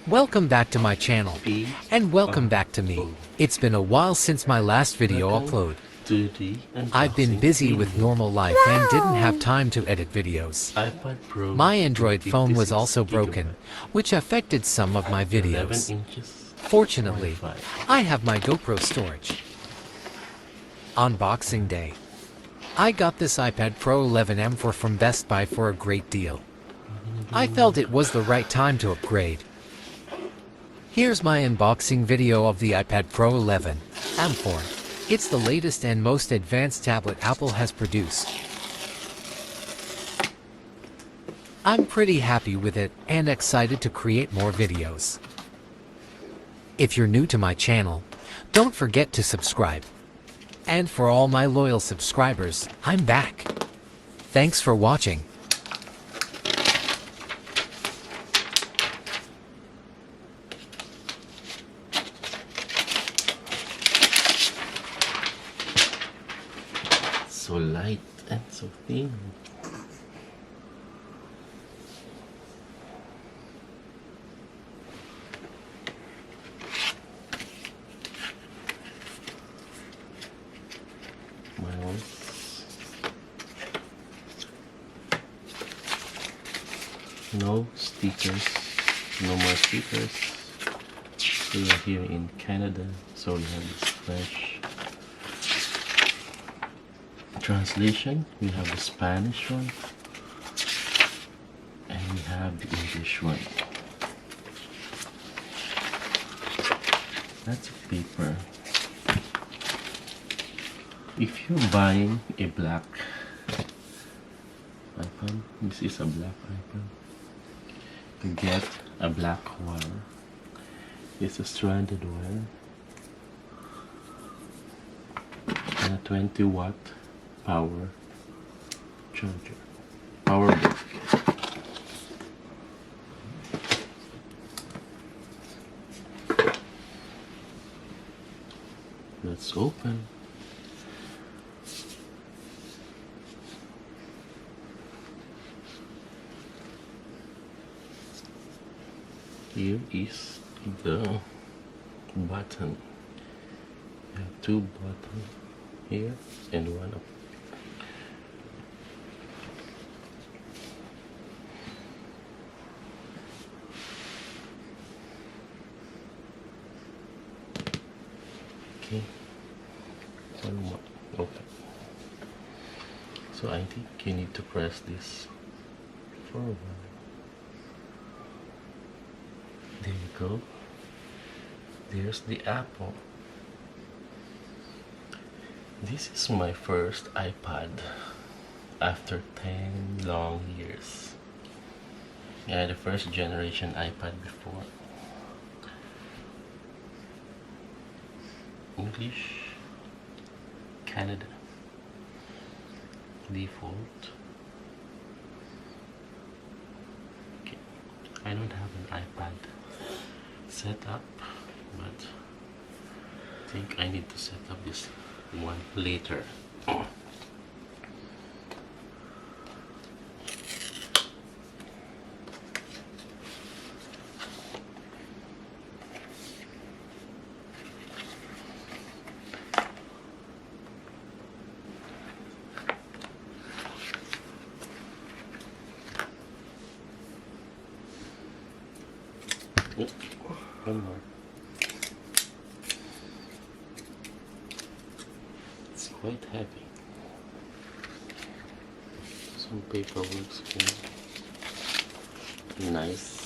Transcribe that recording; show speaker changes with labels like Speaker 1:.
Speaker 1: Welcome back to my channel, and welcome back to me. It's been a while since my last video upload. I've been busy with normal life and didn't have time to edit videos. My Android phone was also broken, which affected some of my videos. Fortunately, I have my GoPro storage. Unboxing day. I got this iPad Pro 11M from Best Buy for a great deal. I felt it was the right time to upgrade. Here's my unboxing video of the iPad Pro 11 M4. It's the latest and most advanced tablet Apple has produced. I'm pretty happy with it and excited to create more videos. If you're new to my channel, don't forget to subscribe. And for all my loyal subscribers, I'm back. Thanks for watching.
Speaker 2: So light and so thin. No stickers, no more stickers. We are here in Canada, so we have this fresh translation. We have the Spanish one and we have the English one. That's a paper. If you're buying a black iPad, this is a black iPad, you get a black wire. It's a stranded wire and a 20-watt power charger, power brick. Let's open. Here is the button. You have two buttons here and one up. Okay, one more. Okay. So I think you need to press this for a while. There you go. There's the Apple. This is my first iPad after 10 long years. I had the first generation iPad before. English, Canada, default. Okay, I don't have an iPad set up, but I think I need to set up this one later. One more. It's quite heavy. Some paperwork here. Nice.